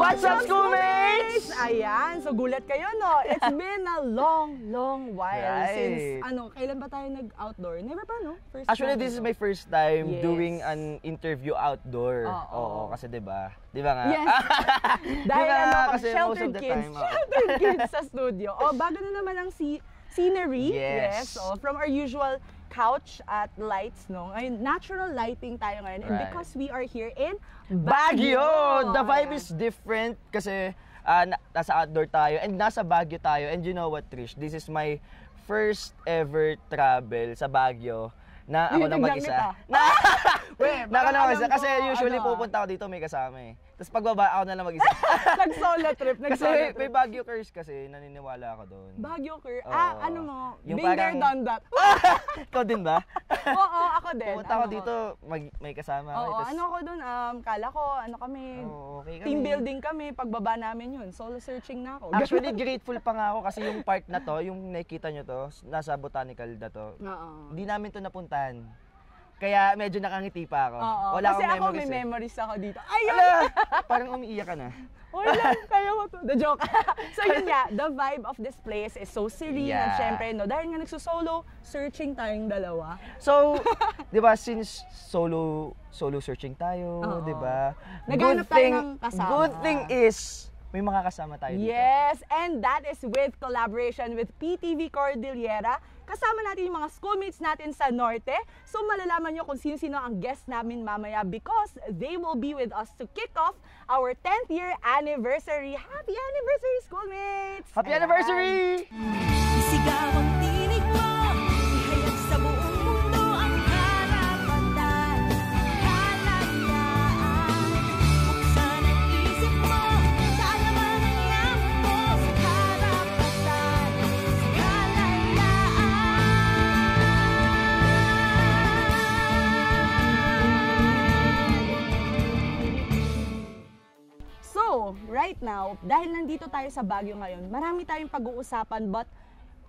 What's up, schoolmates? Ayan, so gulat kayo, no? It's been a long while Right. since, kailan ba tayo nag-outdoor? Never pa, no? Actually, this is my first time doing an interview outdoor. Oo, kasi diba nga? Yes. Dahil kasi sheltered kids sa studio. Bago na naman ang scenery. Yes. From our usual couch at lights, no? Ngayon, natural lighting tayo ngayon. And because we are here in Baguio! The vibe is different kasi nasa outdoor tayo and nasa Baguio tayo. And you know what, Trish? This is my first ever travel sa Baguio na ako na mag-isa. Na ako na mag-isa kasi usually pupunta ako dito may kasama eh. Tapos pagbaba ako na lang mag-isa. Nag-solo trip. Kasi may Baguio curse kasi, naniniwala ako doon. Baguio curse? Ano mo? Yung Been there, done that. Ikaw din ba? Oo, ako din. Pupunta ako dito, may kasama ako. Oo, ano ako doon, kala ko, kami, team building kami, pagbaba namin yun. Solo searching na ako. Actually, grateful pa nga ako kasi yung park na to, yung nakikita nyo to, nasa botanical na to, hindi namin to napuntahan. Kaya medyo nakangiti pa ako. Wala kasi akong may memories ako dito. Ayun! Parang umiiyak ka na. Wala, kaya mo to. The joke. So yun nga, the vibe of this place is so serene. And syempre, dahil nga nagsusolo, searching tayong dalawa. So, di ba, since solo searching tayo, di ba? Naghanap tayo ng kasama. Good thing is, may mga kasama tayo dito. Yes, and that is with collaboration with PTV Cordillera. Kasama natin yung mga schoolmates natin sa Norte. So malalaman nyo kung sino-sino ang guest namin mamaya because they will be with us to kick off our 10th year anniversary. Happy anniversary, schoolmates! Happy anniversary! Isigaw ang tinig mo, ihayag sa buong mundo ang karapatan, kalayaan. Buksan ang isip mo, kaalaman ang yaman mo sa karapatan, kalayaan. So, right now, dahil nandito tayo sa Baguio ngayon, marami tayong pag-uusapan but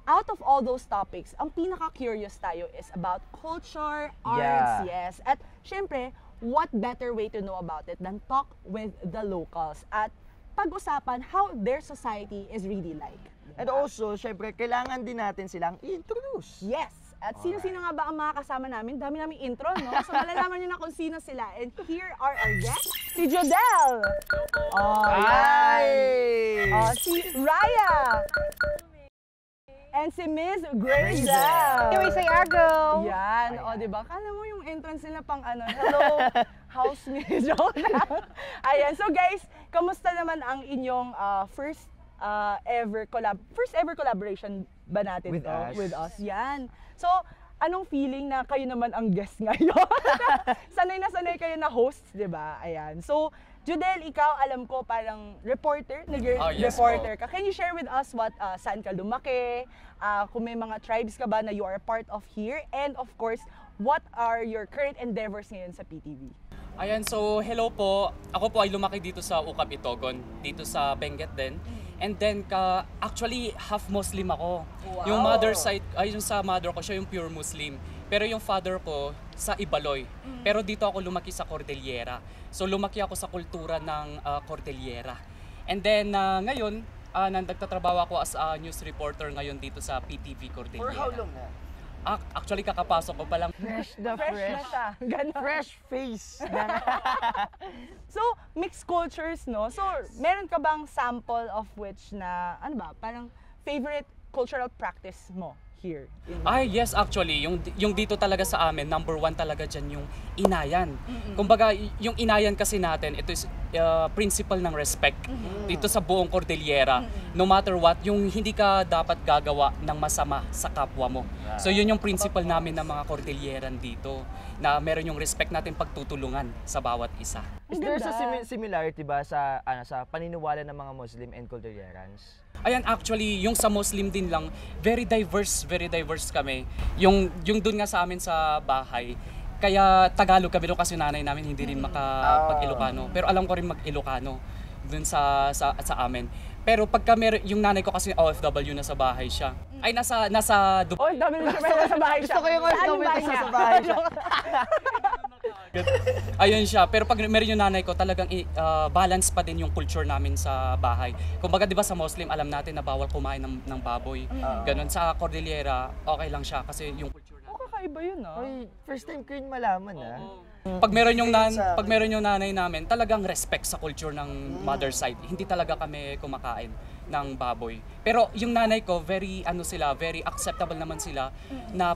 out of all those topics, ang pinaka-curious tayo is about culture, arts, yes. At syempre, what better way to know about it than talk with the locals at pag-usapan how their society is really like. And also, syempre, kailangan din natin silang i-introduce. Yes. At sino-sino nga ba ang mga kasama namin? Dami naming intro, no? So malalaman nyo na kung sino sila. And here are our guests. Si Jodel! Si Raya! And si Miss Grazel! Here we say Argo! Yan. Diba? Kala mo yung entrance nila pang hello, housemate. Joke lang. Ayan. So guys, kamusta naman ang inyong first ever collaboration ba natin with us? Yan. So, anong feeling na kayo naman ang guest ngayon? Sanay na sanay kayo na hosts, di ba? Ayan. So, Jodel, ikaw, alam ko, parang reporter, nag-reporter ka. Can you share with us saan ka lumaki? Kung may mga tribes ka ba na you are a part of here? And of course, what are your current endeavors ngayon sa PTV? Ayan, so hello po. Ako po ay lumaki dito sa Ukab Itogon, dito sa Benguet din. And then, actually, half Muslim ako. Wow. Yung mother side, yung sa mother ko, siya yung pure Muslim. Pero yung father ko, sa Ibaloy. Pero dito ako lumaki sa Cordillera. So, lumaki ako sa kultura ng Cordillera. And then, ngayon, nagtatrabaho ako as a news reporter ngayon dito sa PTV Cordillera. For how long na? Actually, kakapasok ko pa lang. Fresh na siya. Fresh face. So, mixed cultures, no? So, meron ka bang sample of which na, parang favorite cultural practice mo here? Yes, actually. Yung dito talaga sa amin, number one talaga dyan yung inayan. Kumbaga, yung inayan kasi natin, ito is principle ng respect. Dito sa buong Cordillera, no matter what, yung hindi ka dapat gagawa ng masama sa kapwa mo. So yun yung principle namin ng mga Cordilleran dito, na meron yung respect natin pagtutulungan sa bawat isa. Is there a similarity ba sa paniniwala ng mga Muslim and Cordillerans? Ayan, actually, yung sa Muslim din lang, very diverse kami. Yung dun nga sa amin sa bahay, kaya Tagalog kami doon kasi nanay namin hindi rin makapag-Ilocano. Pero alam ko rin mag-Ilocano dun sa amin. Pero pagka yung nanay ko kasi OFW na sa bahay siya. Ay, nasa OFW siya, pero nasa bahay siya. Gusto ko yung OFW sa bahay siya. Ayun siya. Pero pag meron yung nanay ko, talagang balance pa din yung culture namin sa bahay. Kumbaga, di ba sa Muslim, alam natin na bawal kumain ng baboy. Ganon. Sa Cordillera, okay lang siya kasi yung culture natin. Kakaiba yun, ah. Oy, first time ko yun malaman, Pag meron yung nanay namin, talagang respect sa culture ng mother side. Hindi talaga kami kumakain ng baboy. Pero yung nanay ko, very acceptable naman sila na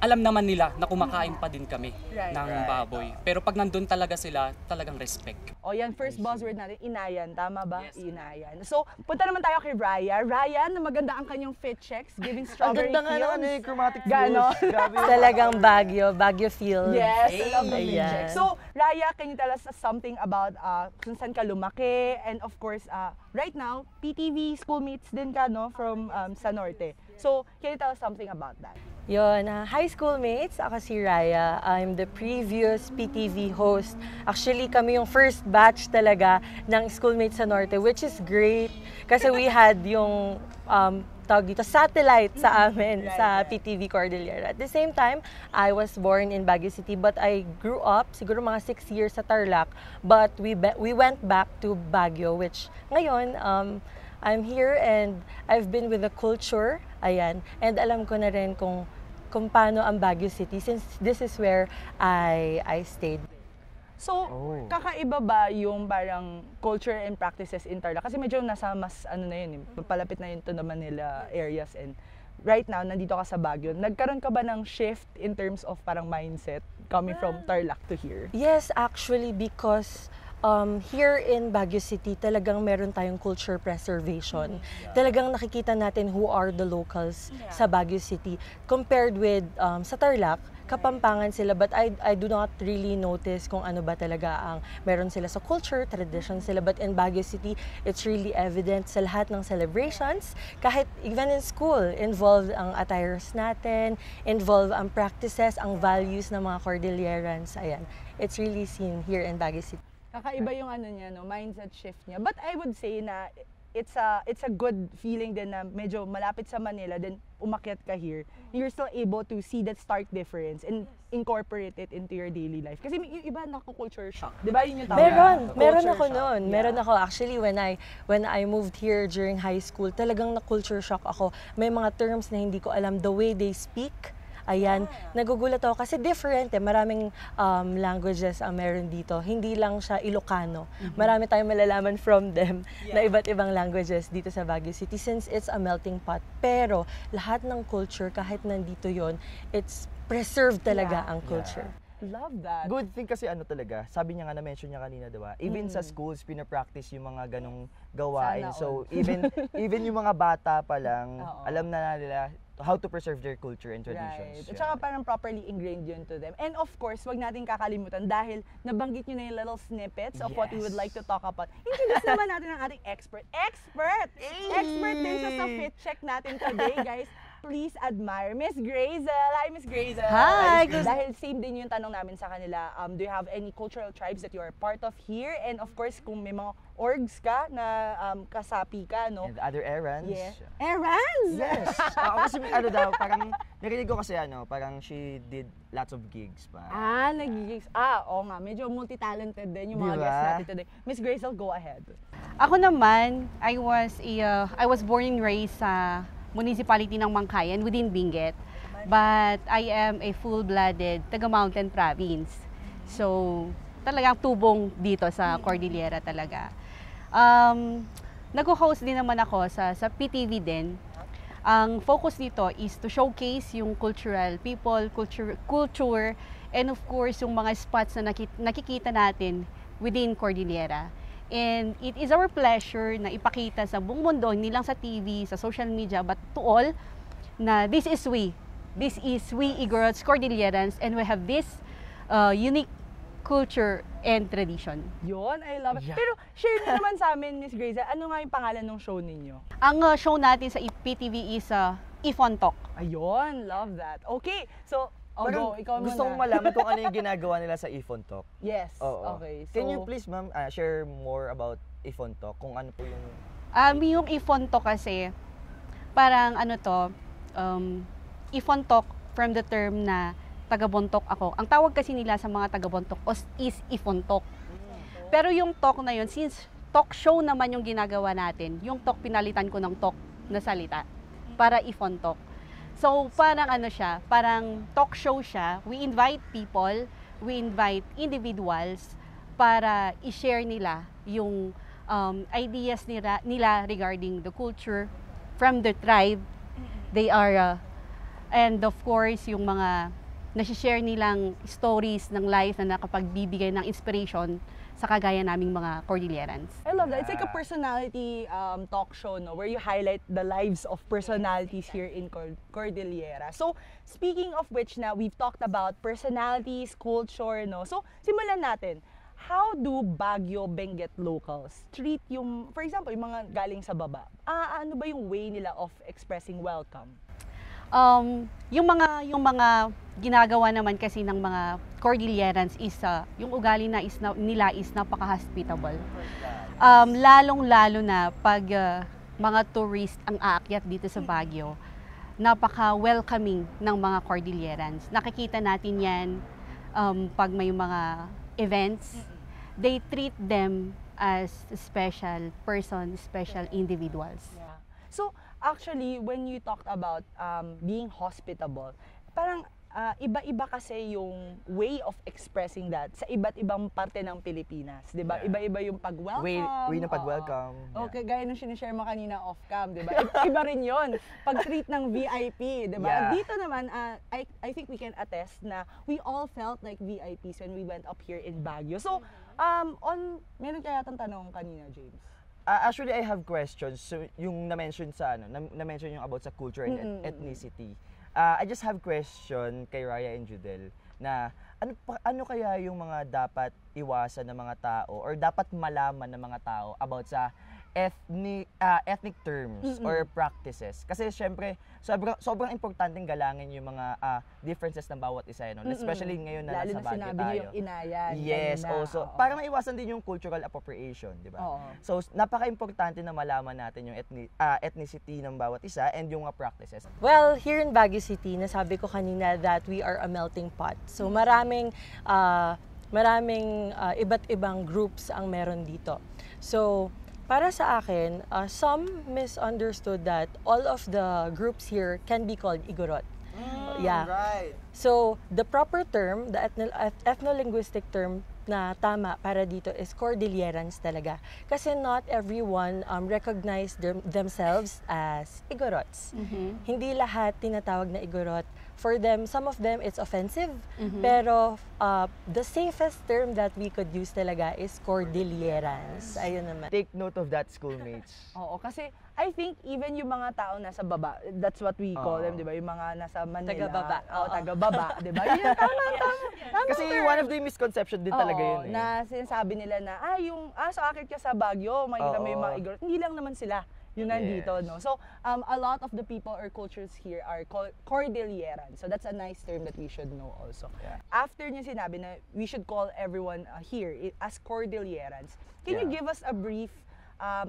alam naman nila na kumakain pa din kami ng baboy. Pero pag nandun talaga sila, talagang respect. O yan, first buzzword natin, inayan. Tama ba? Yes. Inayan. So, punta naman tayo kay Raya. Raya, na maganda ang kanyang fit checks, giving Ang strawberry ganda nga feels. ng chromatic Ganon. blues. Grabe. Talagang Baguio feels. Yes, I love the fit Ayan. check. So, Raya, can you tell us something about kung saan ka lumaki? And of course, right now, PTV schoolmates din ka, no? From sa Norte. So, can you tell us something about that? Yun, high school mates, ako si Raya. I'm the previous PTV host. Actually, kami yung first batch talaga ng schoolmates sa Norte, which is great. Kasi we had yung tawag dito, satellite sa amin sa PTV Cordillera. At the same time, I was born in Baguio City, but I grew up, siguro mga 6 years sa Tarlac. But we went back to Baguio, which ngayon, I'm here and I've been with the culture, ayan, and alam ko na rin kung paano ang Baguio City since this is where I stayed. So, kakaiba ba yung parang culture and practices in Tarlac? Kasi medyo nasa mas, na yun, palapit na yun to the Manila areas and right now, nandito ka sa Baguio. Nagkaroon ka ba ng shift in terms of parang mindset coming from Tarlac to here? Yes, actually, because here in Baguio City, talagang meron tayong culture preservation. Talagang nakikita natin who are the locals sa Baguio City. Compared with sa Tarlac, Kapampangan sila, but I do not really notice kung ano ba talaga ang meron sila sa culture, tradition sila. But in Baguio City, it's really evident sa lahat ng celebrations. Kahit even in school, involved ang attires natin, involved ang practices, ang values ng mga Cordillerans. Ayan, it's really seen here in Baguio City. Kakaiba yung niya, no, mindset shift niya. But I would say na it's a good feeling din na medyo malapit sa Manila, then umakyat ka here. You're still able to see that stark difference and incorporate it into your daily life. Kasi yung iba culture shock. Di ba yun yung tawag? Meron ako noon. Meron ako. Actually, when I moved here during high school, talagang na-culture shock ako. May mga terms na hindi ko alam. The way they speak, ayan, nagugulat ako kasi different maraming languages ang meron dito. Hindi lang siya Ilocano. Marami tayong malalaman from them na iba't ibang languages dito sa Baguio City since it's a melting pot. Pero lahat ng culture, kahit nandito yon, it's preserved talaga ang culture. Love that. Good thing kasi talaga, sabi niya nga, na-mention niya kanina, diba? Even sa schools, pinapractice yung mga ganong gawain. Sana So, even yung mga bata pa lang, alam na nila how to preserve their culture and traditions. Right. At saka parang properly ingrained yun to them. And of course, wag natin kakalimutan dahil nabanggit nyo na yung little snippets of what we would like to talk about. Introduce naman natin ang ating expert. Expert din sa fit check natin today, guys. Please admire Miss Grazel. Hi, Miss Grazel. Hi. Dahil same din yung tanong namin sa kanila, do you have any cultural tribes that you are part of here? And of course, kung may mga orgs ka na kasapi ka, no? And other errands. Yeah. Errands? Yes. Kasi parang narinig ko kasi parang she did lots of gigs pa. Nag-gigs. Oo nga, medyo multi-talented din yung mga Diba? guests natin today. Miss Grazel, go ahead. Ako naman, I was born and raised sa municipality ng Mangkayan within Benguet. But I am a full-blooded taga-Mountain Province. So, talagang tubong dito sa Cordillera talaga. Nag-host din naman ako sa PTV din. Ang focus dito is to showcase yung cultural people, culture, and of course, yung mga spots na nakikita natin within Cordillera. And it is our pleasure na ipakita sa buong mundo, hindi lang sa TV, sa social media, but to all, na this is we. This is we Igorots Cordillerans, and we have this unique culture and tradition. Yun, I love it. Yeah. Pero share nyo naman sa amin, Miss Grazel, ano nga yung pangalan ng show ninyo? Ang show natin sa PTV is Ifon Talk. Ayun, love that. Okay, so, go, ikaw muna. Gusto kong malaman kung ano yung ginagawa nila sa Ifon Talk. Yes, Oo. okay. So, Can you please, ma'am, share more about Ifon Talk? Kung ano po yung... Yung Ifon Talk kasi, parang Ifon Talk from the term na taga-Bontoc ako. Ang tawag kasi nila sa mga taga-Bontoc is Ifontok. Pero yung talk na yun, since talk show naman yung ginagawa natin, yung talk pinalitan ko ng talk na salita para Ifontok. So parang ano siya, parang talk show siya. We invite people, we invite individuals para i-share nila yung ideas nila regarding the culture from the tribe. They are, and of course, yung mga nasi-share nilang stories ng life na nakapagbibigay ng inspiration sa kagaya naming mga Cordillerans. I love that. It's like a personality talk show, no, where you highlight the lives of personalities here in Cordillera. So, speaking of which na, we've talked about personalities, culture, no. So, simulan natin. How do Baguio Benguet locals treat yung, for example, yung mga galing sa baba? Ano ba yung way nila of expressing welcome? Yung mga ginagawa naman kasi ng mga Cordillerans is yung ugali nila is napaka-hospitable. Lalong-lalo na pag mga tourist ang aakyat dito sa Baguio, napaka-welcoming ng mga Cordillerans. Nakikita natin yan pag may mga events. They treat them as special person, special individuals. Yeah. So, actually, when you talked about being hospitable, parang iba-iba kasi yung way of expressing that sa iba't ibang parte ng Pilipinas, 'di ba? Yeah. Iba-iba yung pag-welcome. Way na pag-welcome. Oo. Okay, gaya nung sinishare mo kanina off-cam, 'di ba? Iba rin 'yon. Pag-treat ng VIP, 'di ba? Yeah. Dito naman I think we can attest na we all felt like VIPs when we went up here in Baguio. So, meron kaya tang tanong kanina, James? Actually, I have questions. So, yung na-mention sa na-mention yung about sa culture and ethnicity. I just have question kay Raya and Judel na ano kaya yung mga dapat iwasan ng mga tao or dapat malaman ng mga tao about sa ethnic terms or practices. Kasi syempre, sobrang importanteng galangin yung mga differences ng bawat isa. No? Especially ngayon na Lalo nasa na Baguio sinabi tayo. niyo yung inayan. Yes, kanina. also. Oo. Para maiwasan din yung cultural appropriation, di ba? Oo. So, napaka-importante na malaman natin yung ethnicity ng bawat isa and yung mga practices. Well, here in Baguio City, nasabi ko kanina that we are a melting pot. So maraming iba't ibang groups ang meron dito. So, para sa akin, some misunderstood that all of the groups here can be called Igorot. Yeah. Right. So, the proper term, the ethno-linguistic term na tama para dito is Cordillerans talaga. Kasi not everyone recognize themselves as Igorots. Hindi lahat tinatawag na Igorot. For them, some of them, it's offensive. Pero the safest term that we could use talaga is Cordillerans. Ayun naman. Take note of that, schoolmates. Oo, kasi I think even yung mga tao nasa baba, that's what we call them, di ba? Yung mga nasa Manila. Taga-baba. Oo, taga-baba, di ba? Yun, tama. Kasi one of the misconception din talaga yun eh. Na sinasabi nila na, so akit ka sa Baguio, makikita mo yung mga Igorot. Hindi lang naman sila. Yun nandito, no? So, a lot of the people or cultures here are Cordilleran. So, that's a nice term that we should know also. Yeah. After niya sinabi na we should call everyone here as Cordillerans, can you give us a brief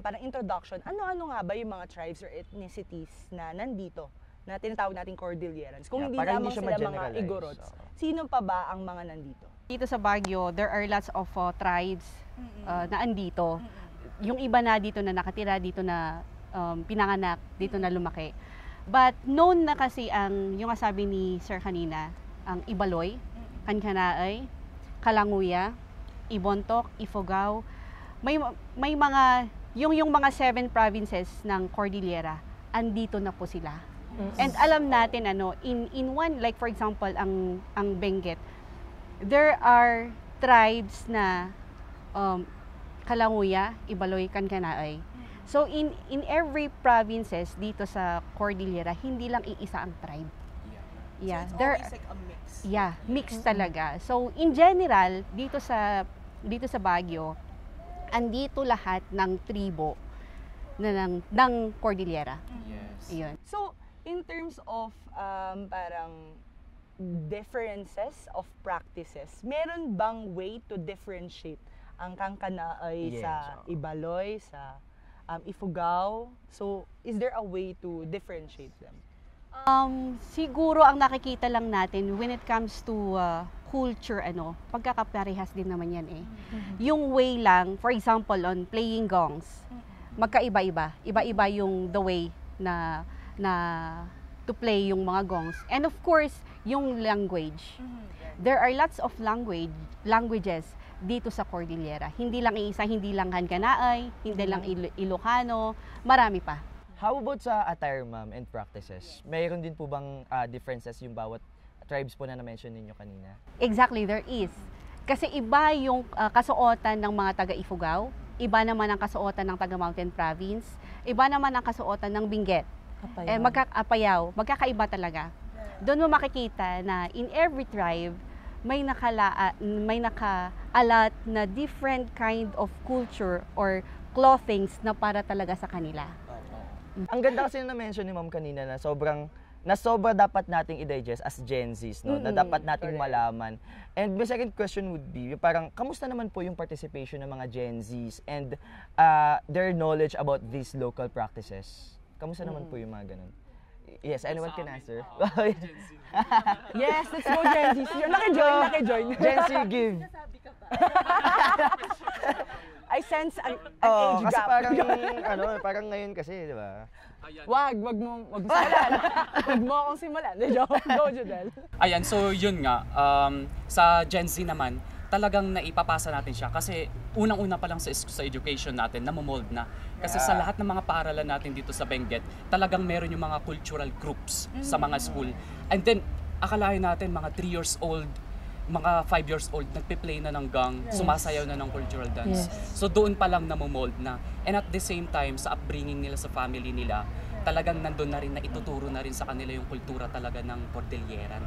parang introduction? Ano-ano nga ba yung mga tribes or ethnicities na nandito na tinatawag nating Cordillerans? Kung hindi para lamang hindi siya sila mga ma-generalize. Igorots, sino pa ba ang mga nandito? Dito sa Baguio, there are lots of tribes na andito. Yung iba na dito na nakatira, dito na pinanganak, dito na lumaki. But known na kasi yung sabi ni Sir kanina, ang Ibaloy, Kankanaay, Kalanguya, Ibontoc, Ifugao. May mga yung mga 7 provinces ng Cordillera, andito na po sila. And alam natin in one, like for example ang Benguet, there are tribes na Kalanguya, Ibaloy, Kankanaay. So in every provinces dito sa Cordillera, hindi lang iisa ang tribe. Yeah. So it's there always like a mix. Yeah, mix talaga. So in general dito sa Baguio, andito lahat ng tribo ng Cordillera. Yes. Iyon. So, in terms of parang differences of practices, meron bang way to differentiate ang Kankanaay sa Ibaloy, sa Ifugao? So, is there a way to differentiate them? Siguro ang nakikita lang natin when it comes to culture, pagkakaparehas din naman yan eh. Yung way lang, for example, on playing gongs, magkaiba-iba. Iba-iba yung the way na to play yung mga gongs. And of course, yung language. There are lots of languages dito sa Cordillera. Hindi lang iisa, hindi lang Hankanaay, hindi lang Ilocano, marami pa. How about sa attire, ma'am, and practices? Mayroon din po bang differences yung bawat tribes po na na-mention ninyo kanina? Exactly, there is. Kasi iba yung kasuotan ng mga taga-Ifugao, iba naman ang kasuotan ng taga-Mountain Province, iba naman ang kasuotan ng Benguet. Apayaw, magkakaiba talaga. Doon mo makikita na in every tribe, may nakaalat na different kind of culture or clothings na para talaga sa kanila. Ang ganda kasi na mention ni ma'am kanina na sobra dapat nating i-digest as Gen Zs, no? Na dapat nating malaman. And my second question would be, parang, kamusta naman po yung participation ng mga Gen Zs and their knowledge about these local practices? Kamusta naman po yung mga ganun? Yes, anyone can answer. Yes, let's go Gen Z. Naki-join. Gen Z, give. I sense an Oh, age kasi gap. parang ngayon kasi, di ba? Wag mo simulan. Wag mo akong simulan. Go, Judel. Ayan, so yun nga, sa Gen Z naman, talagang naipapasa natin siya kasi unang-una pa lang sa education natin, namomold na. Kasi sa lahat ng mga paaralan natin dito sa Benguet, talagang meron yung mga cultural groups sa mga school. And then, akalain natin mga 3 years old, mga 5 years old, nagpe-play na ng gang, sumasayaw na ng cultural dance. So doon pa lang namomold na. And at the same time, sa upbringing nila sa family nila, talagang nandun na rin na ituturo na rin sa kanila yung kultura talaga ng Cordilleran.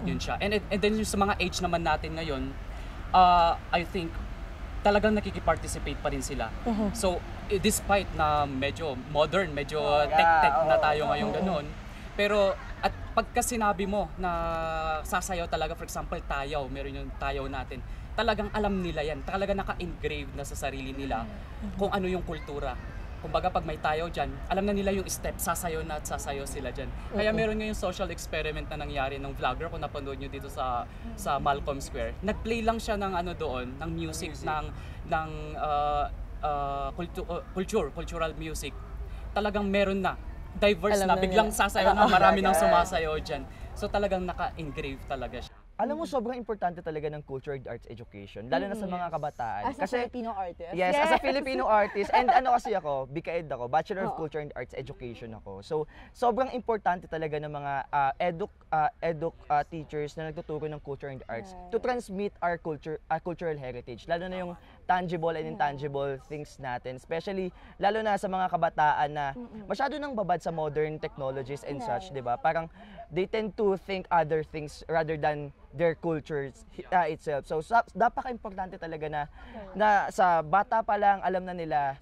Yun siya. And then yung sa mga age naman natin ngayon, I think talagang nakikiparticipate pa rin sila. So despite na medyo modern, medyo tech-tech na tayo ngayon ganun, pero at pagka sinabi mo na sasayaw talaga, for example, tayaw, meron yung tayaw natin, talagang alam nila yan, talaga naka-engrave na sa sarili nila kung ano yung kultura. Kumbaga pag may tayaw dyan, alam na nila yung step, sasayaw na at sasayaw sila dyan. Kaya meron nga yung social experiment na nangyari ng vlogger, kung napanood nyo dito sa Malcolm Square. Nag-play lang siya ng doon, ng music, ng cultural music. Talagang meron na. Diverse na, biglang sasayaw na, marami nang sumasayaw dyan. So talagang naka-engrave talaga siya. Alam mo, sobrang importante talaga ng culture and arts education, lalo na sa mga kabataan. As a Filipino artist. Yes, as a Filipino artist. And kasi ako, BCAED ako, Bachelor of Culture and Arts Education ako. So, sobrang importante talaga ng mga eduk teachers na nagtuturo ng culture and arts to transmit our cultural heritage, lalo na yung tangible and intangible things natin, especially lalo na sa mga kabataan na masyado nang babad sa modern technologies and such, 'di ba? Parang they tend to think other things rather than their cultures itself. So napaka-importante talaga na sa bata pa lang alam na nila.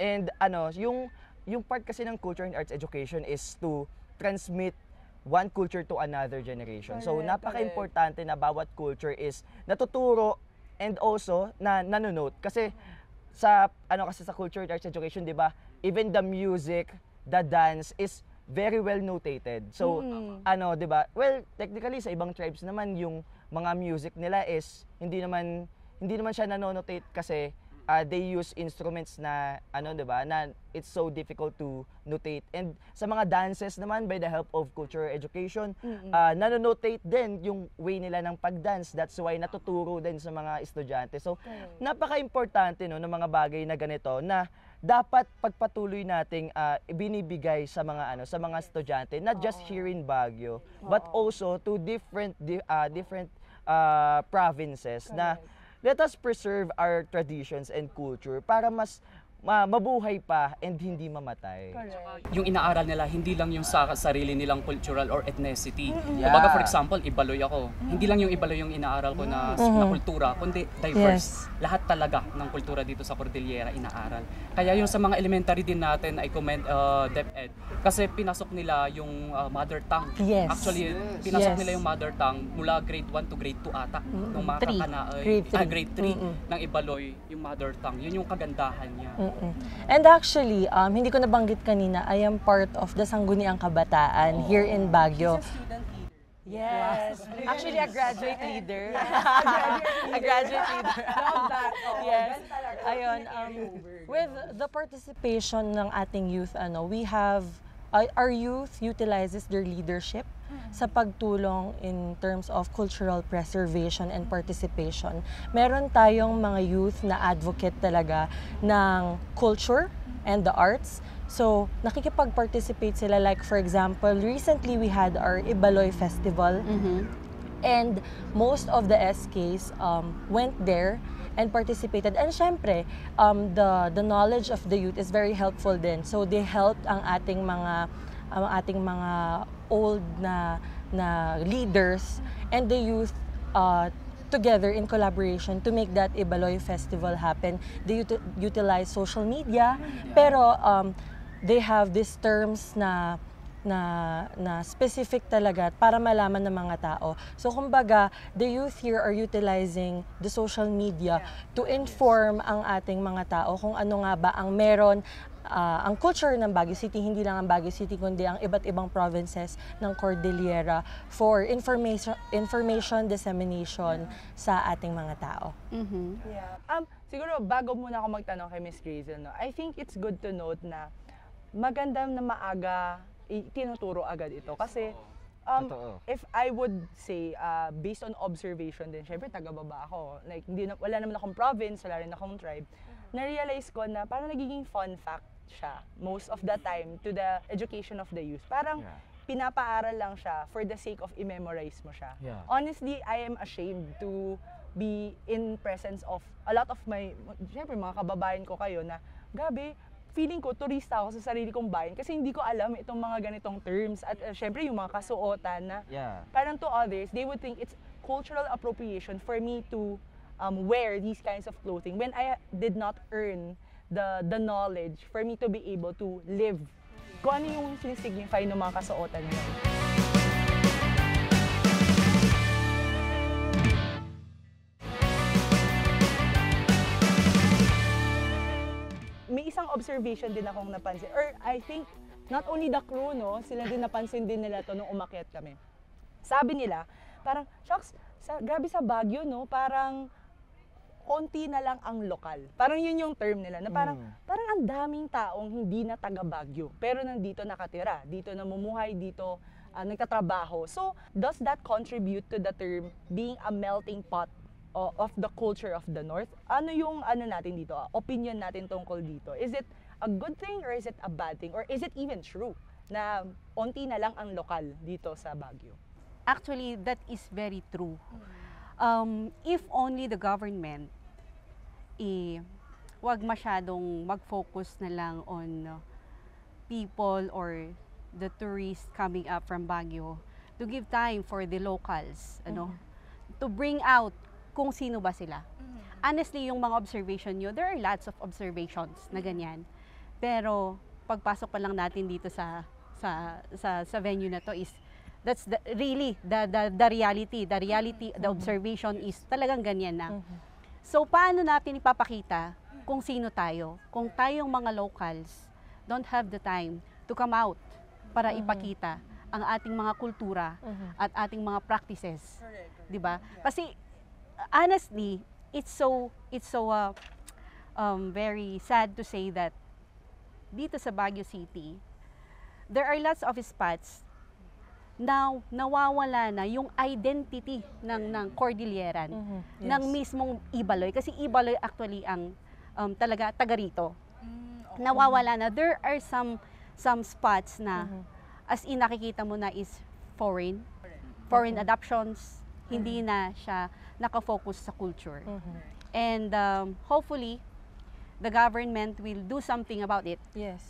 And yung part kasi ng culture and arts education is to transmit one culture to another generation. So napaka-importante na bawat culture is natuturo and also nanonote kasi sa culture and arts education, 'di ba? Even the music, the dance is very well notated. So, 'di ba? Well, technically sa ibang tribes naman yung mga music nila is hindi naman siya nanonotate kasi they use instruments na 'di ba? Na it's so difficult to notate. And sa mga dances naman, by the help of culture education, nanonotate din yung way nila ng pagdance. That's why natuturo din sa mga estudyante. So, napaka-importante ng mga bagay na ganito na dapat pagpatuloy nating binibigay sa mga estudyante, not just here in Baguio, but also to different provinces na let us preserve our traditions and culture para mas mabuhay pa and hindi mamatay. Yung inaaral nila, hindi lang yung sa sarili nilang cultural or ethnicity. Kumbaga, for example, Ibaloy ako. Hindi lang yung Ibaloy yung inaaral ko na kultura, kundi diverse. Lahat talaga ng kultura dito sa Cordillera inaaral. Kaya yung sa mga elementary din natin, I commend DepEd. Kasi pinasok nila yung mother tongue. Yes. Actually, pinasok nila yung mother tongue mula grade 1 to grade 2 ata. Nung mga kakanaay. Grade 3 ng Ibaloy, yung mother tongue. Yun yung kagandahan niya. And actually, hindi ko nabanggit kanina, I am part of the Sangguniang Kabataan here in Baguio. Yes. Actually, a graduate leader. A graduate leader. Love that. Yes. Ayun, with the participation ng ating youth, we have, our youth utilizes their leadership sa pagtulong in terms of cultural preservation and participation. Meron tayong mga youth na advocate talaga ng culture and the arts. So, nakikipag-participate sila. Like, for example, recently we had our Ibaloy Festival. And most of the SKs went there and participated. And syempre, the knowledge of the youth is very helpful din. So, they helped ang ating mga old na leaders and the youth together in collaboration to make that Ibaloy Festival happen. They utilize social media, pero they have these terms na specific talaga para malaman ng mga tao. So kumbaga, the youth here are utilizing the social media to inform ang ating mga tao kung ano nga ba ang meron, ang culture ng Baguio City, hindi lang ang Baguio City, kundi ang iba't ibang provinces ng Cordillera for information dissemination sa ating mga tao. Yeah. Siguro, bago muna ako magtanong kay Miss Grazel, no, I think it's good to note na maganda na maaga tinuturo agad ito. Kasi, if I would say, based on observation din, syempre taga-baba ako. Like, wala naman akong province, wala rin akong tribe. Na-realize ko na parang nagiging fun fact siya most of the time to the education of the youth. Parang pinapaaral lang siya for the sake of i-memorize mo siya. Honestly, I am ashamed to be in presence of a lot of my, syempre mga kababayan ko kayo na, gabi, feeling ko turista ako sa sarili kong bayan kasi hindi ko alam itong mga ganitong terms at syempre yung mga kasuotan na parang to others, they would think it's cultural appropriation for me to wear these kinds of clothing when I did not earn the knowledge for me to be able to live. Kung ano yung sinisignify ng mga kasuotan nila. May isang observation din akong napansin, or I think not only the crew, no, sila din napansin din nila to nung umakyat kami. Sabi nila, parang, shucks, grabe sa Baguio, no, parang konti na lang ang lokal. Parang yun yung term nila, na parang ang daming taong hindi na taga Baguio, pero nandito nakatira, dito namumuhay, dito nagtatrabaho. So, does that contribute to the term being a melting pot of the culture of the North? Ano yung natin dito, opinion natin tungkol dito? Is it a good thing or is it a bad thing? Or is it even true na onti na lang ang lokal dito sa Baguio? Actually, that is very true. If only the government wag masyadong mag-focus na lang on people or the tourists coming up from Baguio, to give time for the locals, to bring out kung sino ba sila. Honestly, yung mga observation nyo, there are lots of observations na ganyan. Pero pagpasok pa lang natin dito sa venue na to is that's really the reality. The reality, the observation is talagang ganyan na. So, paano natin ipapakita kung sino tayo? Kung tayong mga locals don't have the time to come out para ipakita ang ating mga kultura at ating mga practices. 'Di ba? Kasi, honestly, it's so very sad to say that dito sa Baguio City, there are lots of spots now nawawala na yung identity ng Cordilleran, ng mismong Ibaloy. Kasi Ibaloy actually ang taga rito. Nawawala na. There are some spots na as in nakikita mo na is foreign adoptions, hindi na siya nakafocus sa culture. And hopefully, the government will do something about it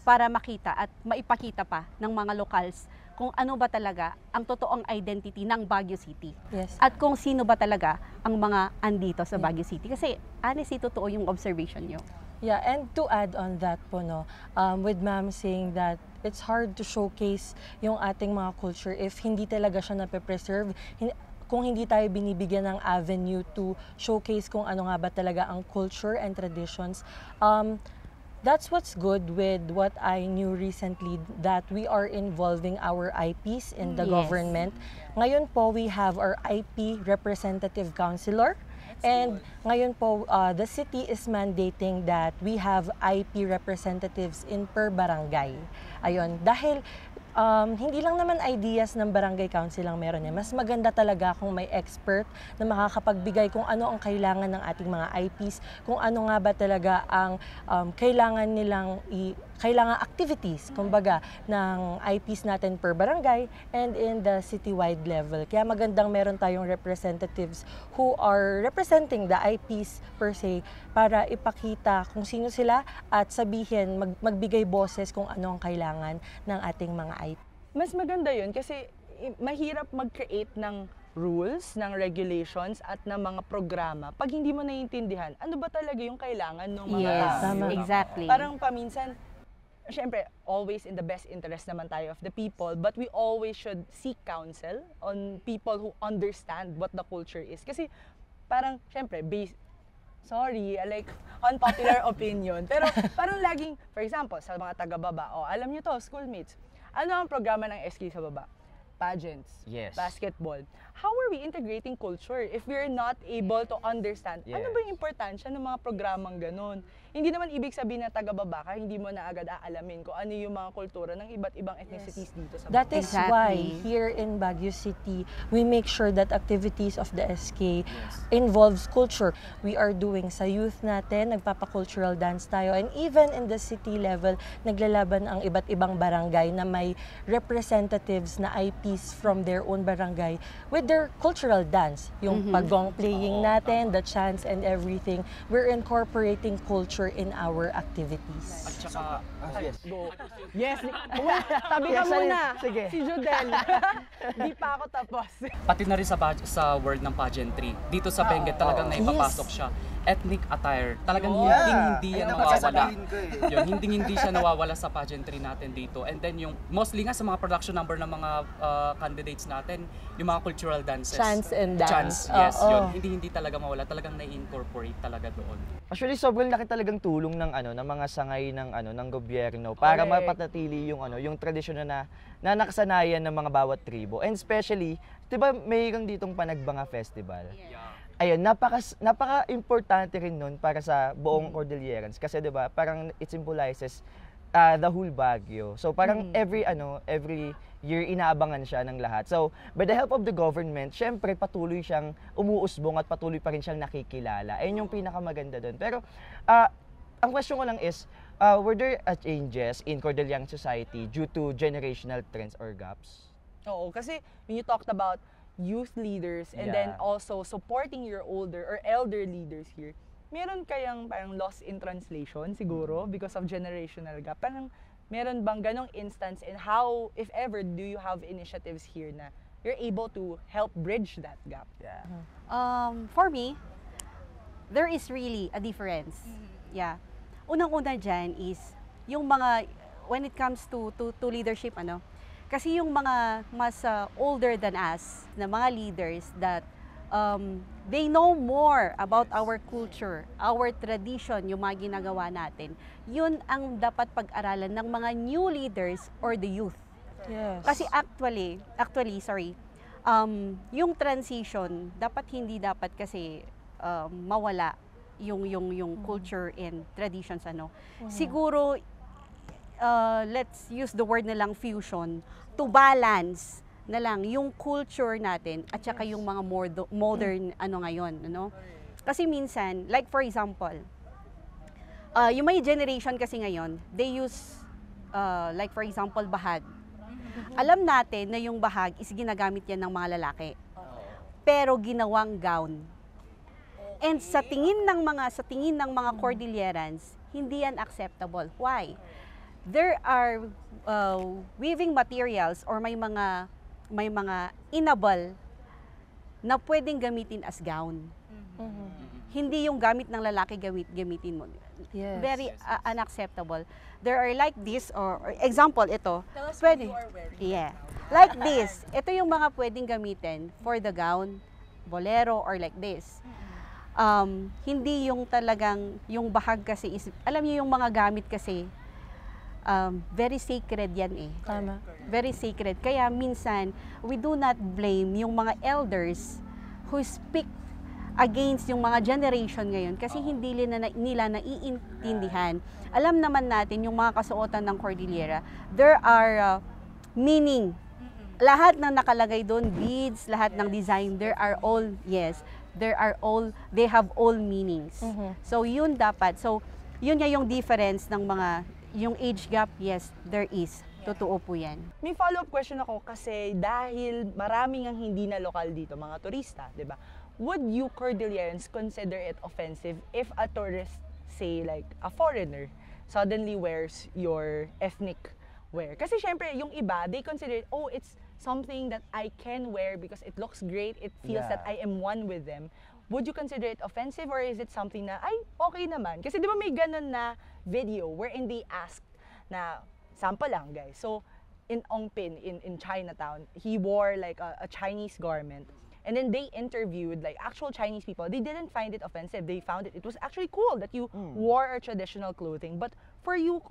para makita at maipakita pa ng mga locals kung ano ba talaga ang totoong identity ng Baguio City. At kung sino ba talaga ang mga andito sa Baguio City. Kasi honestly, totoo yung observation nyo. Yeah, and to add on that po, no, with ma'am saying that it's hard to showcase yung ating mga culture if hindi talaga siya nape-preserve, kung hindi tayo binibigyan ng avenue to showcase kung ano nga ba talaga ang culture and traditions. That's what's good with what I knew recently, that we are involving our IPs in the Yes. government. Ngayon po, we have our IP representative councilor. And ngayon po, the city is mandating that we have IP representatives in per barangay. Ayun, dahil hindi lang naman ideas ng barangay council ang meron niya. Mas maganda talaga kung may expert na makakapagbigay kung ano ang kailangan ng ating mga IPs, kung ano nga ba talaga ang kailangan nilang kailangan activities, kumbaga, ng IPs natin per barangay and in the citywide level. Kaya magandang meron tayong representatives who are representing the IPs per se para ipakita kung sino sila at sabihin, magbigay boses kung ano ang kailangan ng ating mga IP. Mas maganda yun kasi mahirap mag-create ng rules, ng regulations at ng mga programa pag hindi mo naiintindihan ano ba talaga yung kailangan ng mga Yes, tao. Tama. exactly. Parang paminsan, syempre, always in the best interest naman tayo of the people, but we always should seek counsel on people who understand what the culture is. Kasi parang, syempre, sorry, like, unpopular opinion. Pero parang laging, for example, sa mga taga-baba, alam nyo to, schoolmates, ano ang programa ng SK sa baba? Pageants, Yes. basketball. How are we integrating culture if we're not able to understand ano ba Yes. yung importansya ng mga programang ganun? Hindi naman ibig sabihin na taga-baba ka, hindi mo na agad aalamin kung ano yung mga kultura ng iba't ibang ethnicities dito sa That bansa. is why Exactly. here in Baguio City, we make sure that activities of the SK involves culture. We are doing sa youth natin, nagpapa-cultural dance tayo, and even in the city level, naglalaban ang iba't ibang barangay na may representatives na IPs from their own barangay with their cultural dance. Yung pagong playing natin, the chants and everything, we're incorporating culture in our activities. At saka, Go. Yes, tabi ka Yes, muna. sige. Si Judel. Di pa ako tapos. pati na rin sa world ng pageantry. Dito sa Benguet talagang naipapasok siya. Ethnic attire. Talagang hindi yan nawawala. Yun, hindi siya nawawala sa pageantry natin dito. And then yung mostly nga sa mga production number ng mga candidates natin, yung mga cultural dances. Chants and dance. Yes, Oo. yun. Hindi talaga mawala. Talagang na-incorporate talaga doon. Actually, sobrang laki talagang tulong ng ng mga sangay ng gobyerno para Correct. mapatatili yung tradisyon na nakasanayan ng mga bawat tribo. And especially, 'di ba, mayroon ditong Panagbanga Festival. Ayun, napaka-importante rin nun para sa buong Cordillerans kasi 'di ba, parang it symbolizes the whole Baguio. So parang every year inaabangan siya ng lahat. So by the help of the government, syempre patuloy siyang umuusbong at patuloy pa rin siyang nakikilala. Ayun yung pinakamaganda doon. Pero ang question ko lang is, were there changes in Cordilleran society due to generational trends or gaps? Oo, kasi when you talked about youth leaders and then Yeah. also supporting your older or elder leaders here, meron kayang parang loss in translation siguro because of generational gap? Parang meron bang ganong instance, and how, if ever, do you have initiatives here na you're able to help bridge that gap? Yeah. For me, there is really a difference. Yeah. Unang-una dyan is yung mga, when it comes to leadership, kasi yung mga mas older than us na mga leaders that they know more about our culture, our tradition, yung mga ginagawa natin, yun ang dapat pag-aralan ng mga new leaders or the youth. Yes. Kasi actually, yung transition, hindi dapat kasi mawala yung culture and traditions, Siguro, let's use the word na lang fusion, to balance na lang yung culture natin at saka yung mga modern ngayon, Kasi minsan, like for example, yung may generation kasi ngayon, they use, like for example, bahag. Alam natin na yung bahag is ginagamit yan ng mga lalaki. Pero ginawang gown. And sa tingin ng mga Cordillerans, hindi yan acceptable. Why? There are weaving materials or may mga inable na pwedeng gamitin as gown. Hindi yung gamit ng lalaki gamitin mo. Yes. Very unacceptable. There are like this, or example, ito. Pwede. Yeah. Like this. Ito yung mga pwedeng gamitin for the gown, bolero, or like this. hindi yung talagang, yung bahag kasi is, alam niyo yung mga gamit kasi, very sacred yan eh. Tama. Very sacred. Kaya minsan, we do not blame yung mga elders who speak against yung mga generation ngayon kasi hindi nila naiintindihan. Alam naman natin yung mga kasuotan ng Cordillera, there are meaning. Lahat ng nakalagay doon, beads, lahat ng design, they have all meanings. So yun dapat. So yun nga yung difference ng mga, yung age gap, yes, there is. Totoo po yan. May follow-up question ako kasi dahil maraming ang hindi na lokal dito, mga turista, di ba? Would you Cordillerans consider it offensive if a tourist, say like a foreigner, suddenly wears your ethnic wear? Kasi syempre, yung iba, they consider, oh, it's something that I can wear because it looks great, it feels that I am one with them. Would you consider it offensive or is it something na, ay, okay naman? Kasi di ba may ganun na video wherein they asked na, sample lang guys, so in Ongpin, in Chinatown, he wore like a Chinese garment. And then they interviewed like actual Chinese people. They didn't find it offensive. They found it was actually cool that you wore our traditional clothing. But for you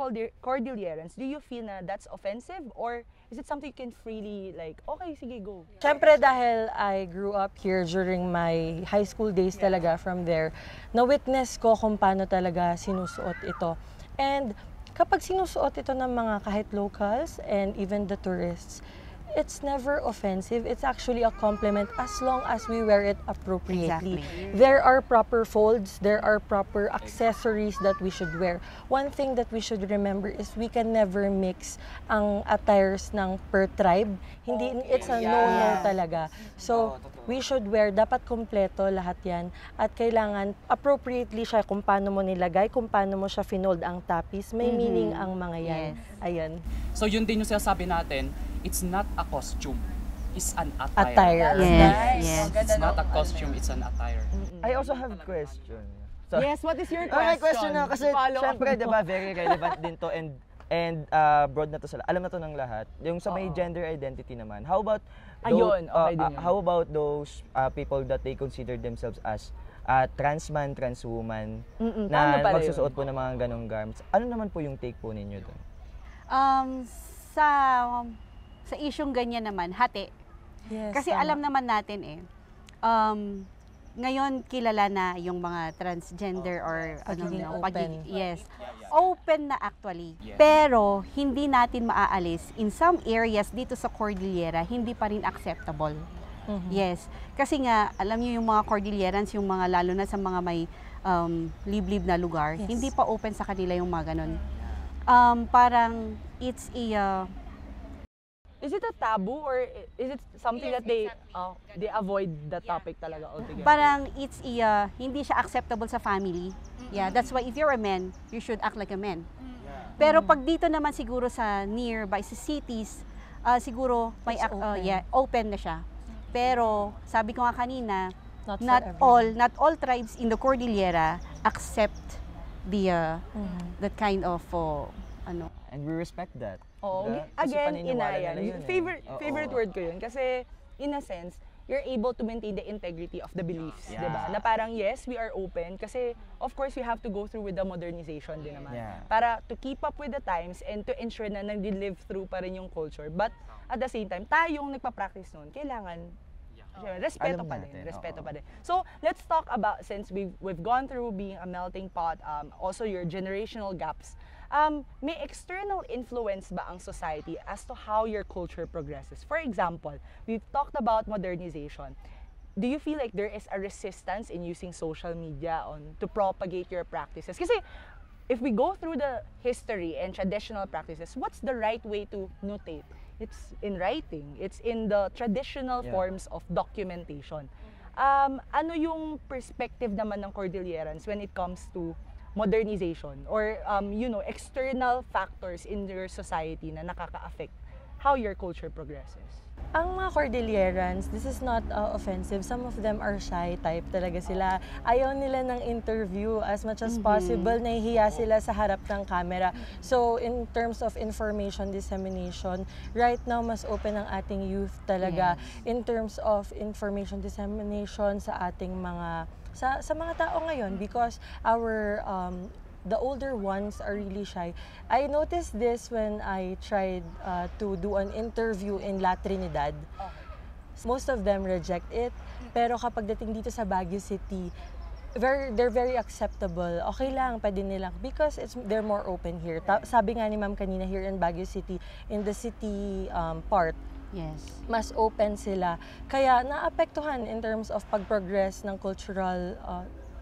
Cordillerans, do you feel na that's offensive or is it something you can freely like, okay, sige, go? Siyempre dahil I grew up here during my high school days talaga, from there, na-witness ko kung paano talaga sinusuot ito. And kapag sinusuot ito ng mga kahit locals and even the tourists, it's never offensive. It's actually a compliment as long as we wear it appropriately. Exactly. There are proper folds, there are proper accessories that we should wear. One thing that we should remember is we can never mix ang attires ng per tribe. Hindi, it's a no-no talaga. So, we should wear, dapat kompleto lahat yan. At kailangan appropriately siya kung paano mo nilagay, kung paano mo siya finold ang tapis. May meaning ang mga yan. Yes. Ayun. So yun din yung sinasabi natin, it's not a costume, it's an attire. Attire. Yes, yes. It's not a costume, it's an attire. I also have question. So, Yes, what is your question? may question na kasi Follow up syempre, mo. 'di ba, very relevant din to and broad na to sa alam na to ng lahat. Yung sa may gender identity naman. How about Ayun, okay din yun. how about those people that they consider themselves as trans man, trans woman paano na pala magsusuot yun? po ng mga ganong garments? Ano naman po yung take po ninyo doon? Sa isyong ganyan naman, hati. Yes, Kasi tama. alam naman natin ngayon kilala na yung mga transgender or Pagiging ano, open. yes. Open na actually. Yeah. Pero hindi natin maaalis in some areas dito sa Cordillera, hindi pa rin acceptable. Yes. Kasi nga, alam niyo yung mga Cordillerans, yung mga lalo na sa mga may liblib na lugar, Yes. hindi pa open sa kanila yung mga ganun. Parang it's a Is it a taboo or is it something that they avoid the topic talaga altogether? parang it's hindi siya acceptable sa family. Yeah, that's why if you're a man, you should act like a man. Pero pag dito naman siguro sa nearby sa cities, siguro may It's open. open na siya. Pero sabi ko nga kanina, Not for not all tribes in the Cordillera accept the that kind of ano. And we respect that. Oo. Diba? Kasi Again, paniniwala inayan. nila yun eh. Favorite Oo. word ko yun. Kasi, in a sense, you're able to maintain the integrity of the beliefs, Yeah. diba? Na parang, yes, we are open kasi, of course, we have to go through with the modernization din naman. Yeah. Para to keep up with the times and to ensure na nag-live through pa rin yung culture. But, at the same time, tayong nagpa-practice nun, kailangan respeto Alam pa din, natin, respeto oo. pa din. So, let's talk about, since we've gone through being a melting pot, also your generational gaps, may external influence ba ang society as to how your culture progresses? For example, we've talked about modernization. Do you feel like there is a resistance in using social media to propagate your practices? Kasi if we go through the history and traditional practices, what's the right way to notate? It's in writing. It's in the traditional Yeah. forms of documentation. Ano yung perspective naman ng Cordillerans when it comes to modernization or external factors in your society na nakaka-affect how your culture progresses? Ang mga Cordillerans, this is not offensive. Some of them are shy type talaga sila. Ayaw nila ng interview as much as possible. Nahihiya sila sa harap ng camera. So, in terms of information dissemination, right now, mas open ang ating youth talaga. In terms of information dissemination sa ating mga, sa mga tao ngayon, because our the older ones are really shy. I noticed this when I tried to do an interview in La Trinidad. Most of them reject it, pero kapag dating dito sa Baguio City, they're very acceptable. Okay lang, pwede nilang, because they're more open here. Sabi nga ni Ma'am kanina, here in Baguio City, in the city part, Yes. mas open sila. Kaya naapektuhan in terms of pag-progress ng cultural,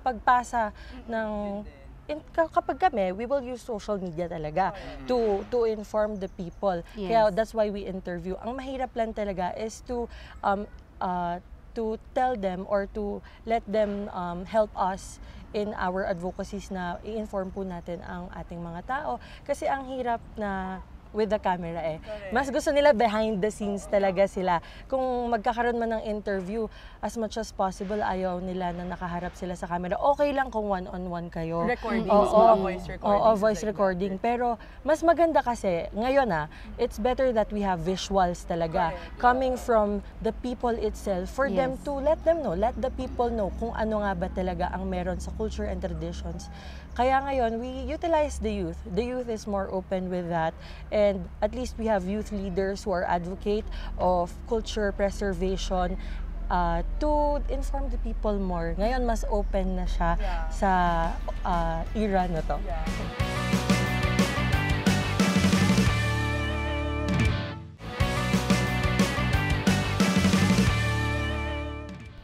pagpasa ng kapag kami, we will use social media talaga to inform the people. Yes. Kaya that's why we interview. Ang mahirap lang talaga is to tell them or to let them help us in our advocacies na i-inform po natin ang ating mga tao. Kasi ang hirap na with the camera Mas gusto nila behind the scenes talaga sila. Kung magkakaroon man ng interview, as much as possible, ayaw nila na nakaharap sila sa camera. Okay lang kung one-on-one kayo. Recording, voice recording. Oo, voice recording. Pero mas maganda kasi, ngayon it's better that we have visuals talaga. Coming from the people itself, for them to let them know, let the people know kung ano nga ba talaga ang meron sa culture and traditions. Kaya ngayon, we utilize the youth. The youth is more open with that. And at least we have youth leaders who are advocate of culture preservation to inform the people more. Ngayon, mas open na siya sa era na to.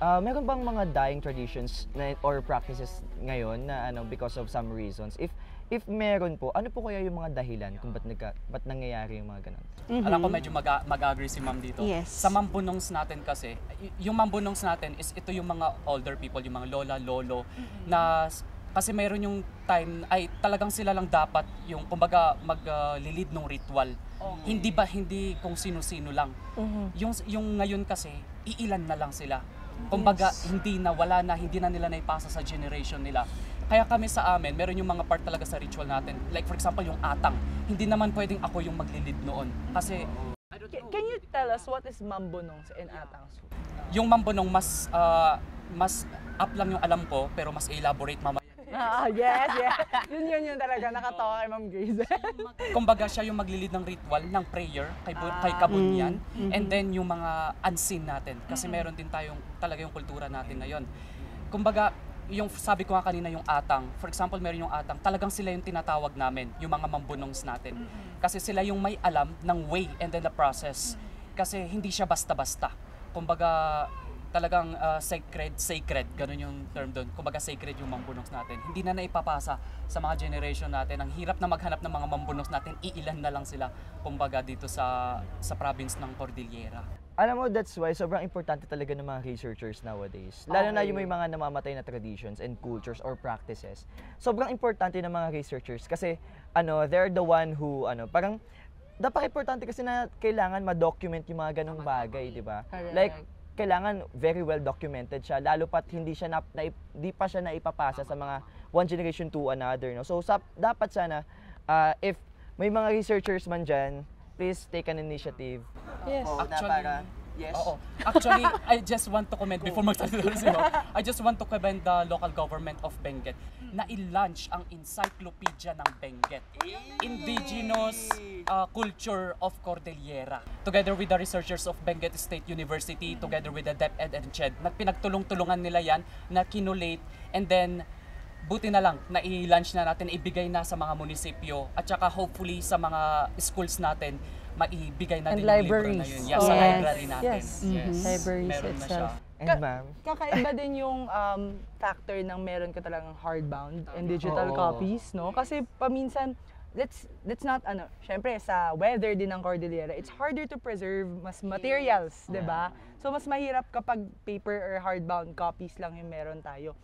Meron bang mga dying traditions or practices ngayon na because of some reasons? If meron po, ano po kaya yung mga dahilan kung ba't nangyayari yung mga ganun? Alam ko medyo mag-agree si Ma'am dito. Yes. Sa Mambunongs natin kasi, yung Mambunongs natin is ito yung mga older people, yung mga lola, lolo, na kasi mayroon yung time ay talagang sila lang dapat yung kumbaga mag-lead ng ritual. Hindi kung sino-sino lang. Yung ngayon kasi, iilan na lang sila. Kumbaga, hindi na nila naipasa sa generation nila. Kaya kami sa amin, meron yung mga part talaga sa ritual natin. Like for example, yung atang. Hindi naman pwedeng ako yung maglilid noon. Kasi, Can you tell us what is Mambunongs and Atangs? yung Mambunong mas up lang yung alam ko, pero mas elaborate mamaya. Yes. Yun talaga. Nakatawa kay Ma'am Grace. Kumbaga siya yung maglilid ng ritual, ng prayer kay Kabunyan. And then yung mga unseen natin. Kasi meron din tayong talaga yung kultura natin na yun. Kumbaga, yung sabi ko nga kanina yung atang. For example, meron yung atang. Talagang sila yung tinatawag namin, yung mga Mambunongs natin. Kasi sila yung may alam ng way and then the process. Kasi hindi siya basta-basta. Kumbaga, talagang sacred, ganun yung term doon. Kumbaga sacred yung Mambunongs natin. Hindi na naipapasa sa mga generation natin. Ang hirap na maghanap ng mga Mambunongs natin, iilan na lang sila, kumbaga dito sa province ng Cordillera. Alam mo, that's why sobrang importante talaga ng mga researchers nowadays. Lalo na yung may mga namamatay na traditions and cultures or practices. Sobrang importante ng mga researchers kasi they're the one who parang dapat importante kasi na kailangan ma-document yung mga ganong bagay, di ba? Like kailangan very well documented siya, lalo pat hindi pa siya naipapasa sa mga one generation to another, no? So dapat sana if may mga researchers man dyan, please take an initiative. Yes. Actually, I just want to comment before magsasalita sila. I just want to commend the local government of Benguet na i-launch ang Encyclopedia ng Benguet. Indigenous Culture of Cordillera. Together with the researchers of Benguet State University, together with the DepEd and CHED, pinagtulong-tulungan nila yan na kinulate and then buti na lang na i-launch na natin, ibigay na sa mga munisipyo at saka hopefully sa mga schools natin maibigay na And din yung libro na libraries. yun. Yeah, sa Yes. library natin. Yes. Libraries Meron na itself. siya. And ma'am, Kakaiba din yung factor ng meron ka talagang hardbound and digital Oo. copies, no? Kasi paminsan, let's not, syempre sa weather din ng Cordillera, it's harder to preserve mas materials, di ba? So mas mahirap kapag paper or hardbound copies lang yung meron tayo.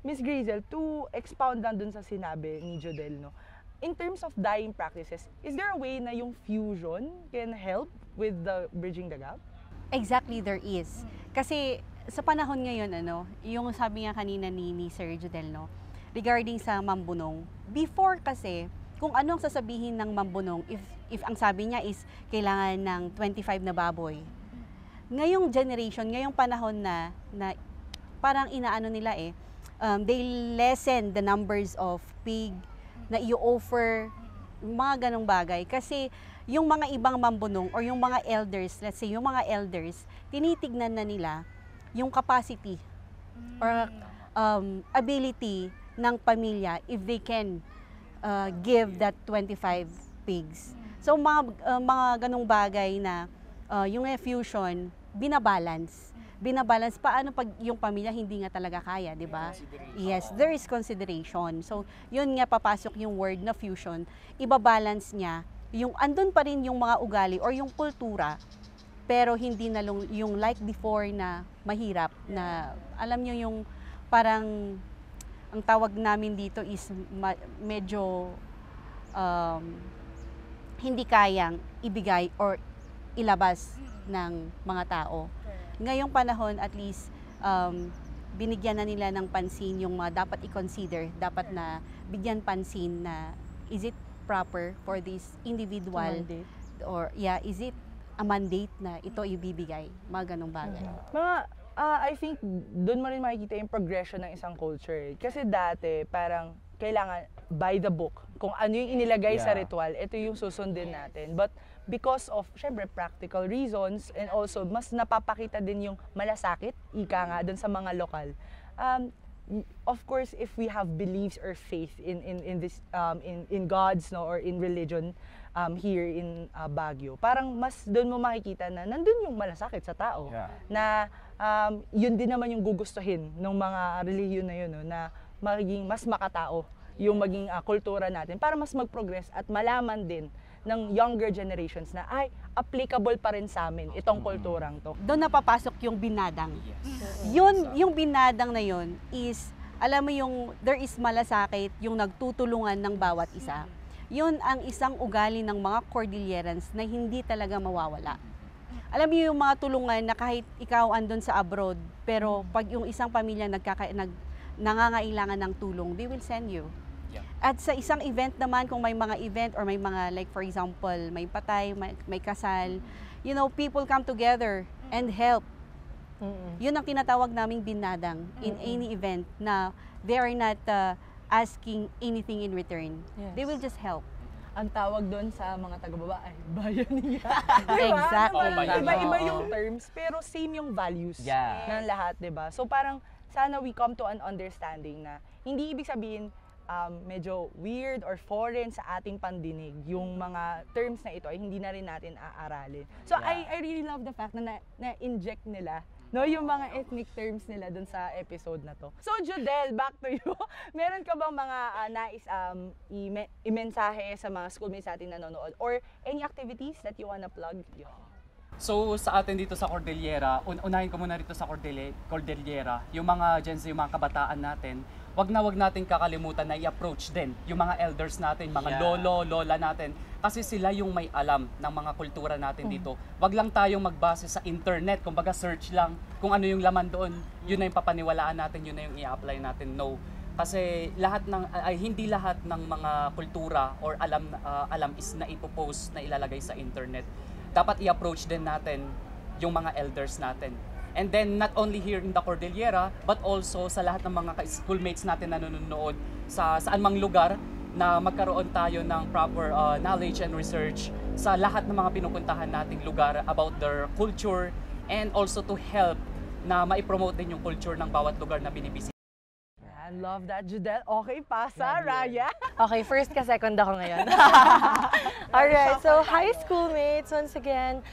Miss Grazel, to expound lang dun sa sinabi ni Jodel, no? in terms of dyeing practices, is there a way na yung fusion can help with the bridging the gap? Exactly, there is. Kasi sa panahon ngayon, yung sabi nga kanina ni Sir Judel, no, regarding sa mambunong, before kasi, kung ano ang sasabihin ng mambunong, if ang sabi niya is kailangan ng 25 na baboy, ngayong generation, ngayong panahon na parang inaano nila they lessen the numbers of pig na i-offer, mga ganong bagay. Kasi yung mga ibang mambunong or yung mga elders, let's say yung mga elders, tinitignan na nila yung capacity or ability ng pamilya if they can give that 25 pigs. So mga ganong bagay na yung fusion, binabalance. Paano pag yung pamilya hindi nga talaga kaya, di ba? Yes, there is consideration. So, yun nga papasok yung word na fusion, ibabalance niya, yung andun pa rin yung mga ugali or yung kultura, pero hindi na yung like before na mahirap, na alam nyo yung parang, ang tawag namin dito is medyo hindi kayang ibigay or ilabas ng mga tao. Ngayong panahon, at least, binigyan na nila ng pansin yung mga dapat i-consider, dapat na bigyan pansin na is it proper for this individual or is it a mandate na ito ibibigay, mga ganong bagay. I think doon mo rin makikita yung progression ng isang culture. Kasi dati, parang kailangan by the book. Kung ano yung inilagay sa ritual, ito yung susundin natin. But because of, syempre, practical reasons and also mas napapakita din yung malasakit, ika nga, dun sa mga lokal. Of course, if we have beliefs or faith in this in gods, no, or in religion here in Baguio, parang mas doon mo makikita na nandun yung malasakit sa tao. Na yun din naman yung gugustuhin ng mga relihiyon na yun, no, na maging mas makatao yung maging kultura natin para mas mag-progress at malaman din ng younger generations na ay applicable pa rin sa amin itong kulturang to. Doon napapasok yung binadang. Yung binadang na yun is, alam mo yung there is malasakit, yung nagtutulungan ng bawat isa. Yun ang isang ugali ng mga Cordillerans na hindi talaga mawawala. Alam mo yung mga tulungan na kahit ikaw andun sa abroad, pero pag yung isang pamilya nangangailangan ng tulong, they will send you. At sa isang event naman, kung may mga event or may mga, like for example, may patay, may kasal, you know, people come together and help. Yun ang tinatawag naming binadang in any event na they are not asking anything in return. They will just help. Ang tawag doon sa mga taga-baba ay bayanihan. Exactly. Iba-iba yung terms, pero same yung values ng lahat, diba? So parang sana we come to an understanding na hindi ibig sabihin medyo weird or foreign sa ating pandinig yung mga terms na ito ay hindi na rin natin aaralin. So I really love the fact na na-inject nila yung mga ethnic terms nila dun sa episode na to. So Judel, back to you. Meron ka bang mga nais i-mensahe sa mga schoolmates natin nanonood or any activities that you wanna plug? So sa atin dito sa Cordillera, unahin ko muna rito sa Cordillera, yung mga Gen Z, yung mga kabataan natin, wag natin kakalimutan na i-approach din yung mga elders natin, mga lolo, lola natin, kasi sila yung may alam ng mga kultura natin dito. Wag lang tayong magbase sa internet, kumbaga search lang kung ano yung laman doon, yun na yung papaniwalaan natin, yun na yung i-apply natin. No. Kasi hindi lahat ng mga kultura or alam is na ipopost, na ilalagay sa internet. Dapat i-approach din natin yung mga elders natin. And then, not only here in the Cordillera, but also sa lahat ng mga schoolmates natin na nanonood sa saan mang lugar na magkaroon tayo ng proper knowledge and research sa lahat ng mga pinupuntahan nating lugar about their culture and also to help na maipromote din yung culture ng bawat lugar na binibisita. I love that, Judel. Okay, pasa, Raya. Okay, first ka, second ako ngayon. Alright, so hi schoolmates, once again.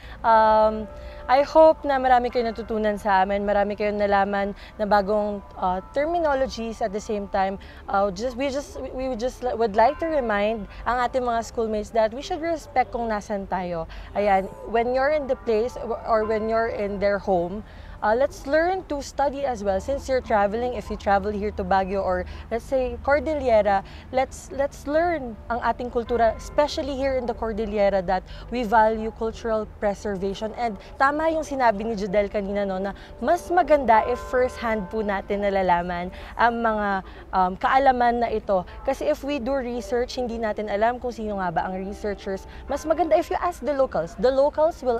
I hope na marami kayong natutunan sa amin, marami kayong nalaman na bagong terminologies at the same time. We would like to remind ang ating mga schoolmates that we should respect kung nasan tayo. Ayan, when you're in the place or when you're in their home, let's learn to study as well. Since you're traveling, if you travel here to Baguio or let's say Cordillera, let's learn ang ating kultura, especially here in the Cordillera, that we value cultural preservation. And tama yung sinabi ni Judel kanina, no, na mas maganda if first hand po natin nalalaman ang mga kaalaman na ito. Kasi if we do research, hindi natin alam kung sino nga ba ang researchers. Mas maganda if you ask the locals. The locals will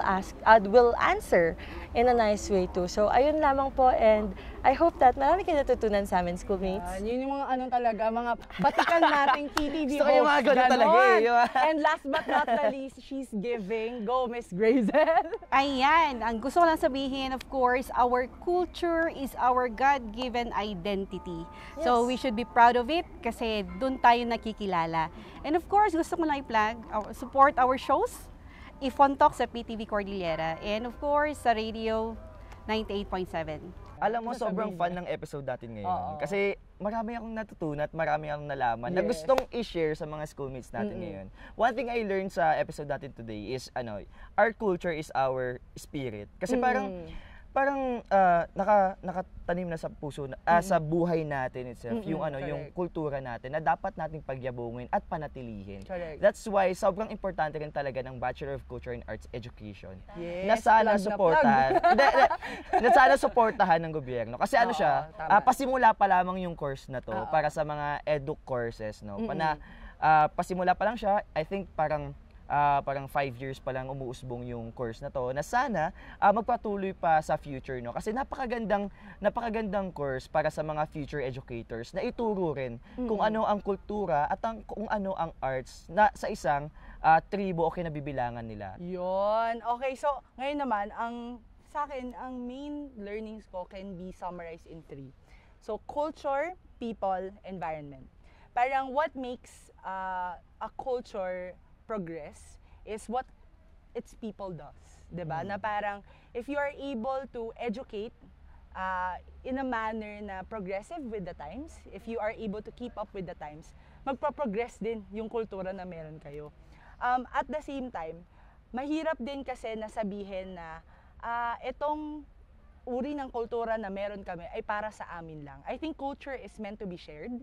answer in a nice way too. So, ayun lamang po, and I hope that marami kayo natutunan sa amin, schoolmates. Yun yung mga talaga, mga batikan nating PTV Gusto ko yung mga ganun talaga eh. And last but not the least, she's giving. Go, Miss Grazel. Ayan, ang gusto ko lang sabihin, of course, our culture is our God-given identity. So, we should be proud of it kasi doon tayo nakikilala. And of course, gusto ko lang i-plug, support our shows, Ifon Talk sa PTV Cordillera, and of course, sa Radio 98.7. Alam mo, sobrang fun ng episode natin ngayon. Kasi marami akong natutunan at marami akong nalaman na gustong i-share sa mga schoolmates natin ngayon. One thing I learned sa episode natin today is, our culture is our spirit. Kasi parang nakatanim na sa puso, sa buhay natin itself, yung kultura natin na dapat nating pagyabungin at panatilihin. Correct. That's why sobrang importante rin talaga ng Bachelor of Culture and Arts Education. Yes, na sana plug na suportahan. Na sana suportahan ng gobyerno. Kasi siya, pasimula pa lamang yung course na to para sa mga edu courses, no. Pasimula pa lang siya, I think parang 5 years pa lang umuusbong yung course na to, na sana magpatuloy pa sa future, no? Kasi napakagandang course para sa mga future educators na ituro rin kung ano ang kultura at kung ano ang arts na sa isang tribo o kinabibilangan nila. Yun. Okay, so ngayon naman, sa akin, ang main learnings ko can be summarized in 3. So, culture, people, environment. Parang what makes a culture progress is what its people does, 'di ba? Na parang if you are able to educate in a manner na progressive with the times, if you are able to keep up with the times, magpo-progress din yung kultura na meron kayo. At the same time, mahirap din kasi na sabihin na itong uri ng kultura na meron kami ay para sa amin lang. I think culture is meant to be shared,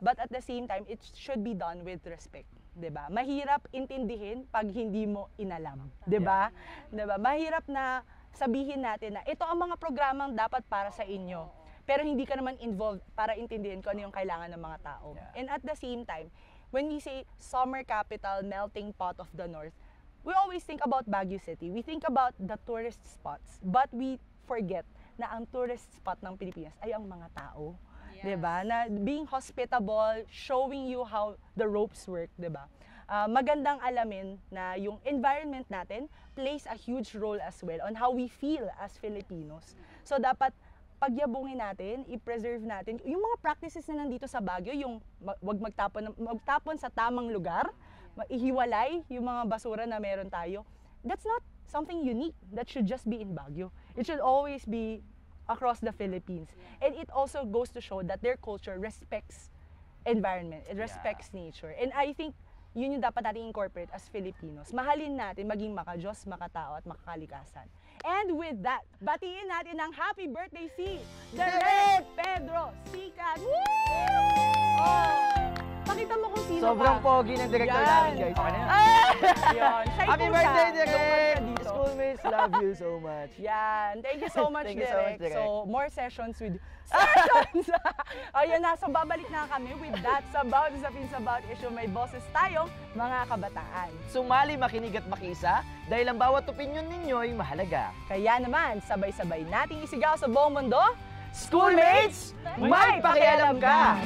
but at the same time, it should be done with respect. 'Di ba? Mahirap intindihin pag hindi mo inalam, 'di ba? 'Di ba? Mahirap na sabihin natin na ito ang mga programang dapat para sa inyo, pero hindi ka naman involved para intindihin kung ano yung kailangan ng mga tao. And at the same time, when we say summer capital, melting pot of the north, we always think about Baguio City. We think about the tourist spots, but we forget na ang tourist spot ng Pilipinas ay ang mga tao. Diba? Na being hospitable, showing you how the ropes work, diba? Magandang alamin na yung environment natin plays a huge role as well on how we feel as Filipinos. So dapat pagyabungin natin, i-preserve natin yung mga practices na nandito sa Baguio, yung wag magtapon sa tamang lugar, ihiwalay yung mga basura na meron tayo. That's not something unique that should just be in Baguio. It should always be across the Philippines. And it also goes to show that their culture respects environment, it respects nature. And I think yun yung dapat natin incorporate as Filipinos. Mahalin natin maging makadiyos, makatao at makakalikasan. And with that, batiin natin ng happy birthday si Direk Pedro Sikat! Pakita mo kung sino Sobrang ka. pogi ng director namin, guys. Yun. Siya Happy po birthday, siya. Direk! Dito. Schoolmates, love you so much. Yan. Thank you so much, Thank you so much, Direk. Direk. So, more sessions with sessions! Ayun na. So, babalik na kami with that Sabaw sa Pinsabaw issue. May boses tayong mga kabataan. Sumali, makinig at makisa dahil ang bawat opinyon ninyo ay mahalaga. Kaya naman, sabay-sabay nating isigaw sa buong mundo, Schoolmates, may pakialam ka!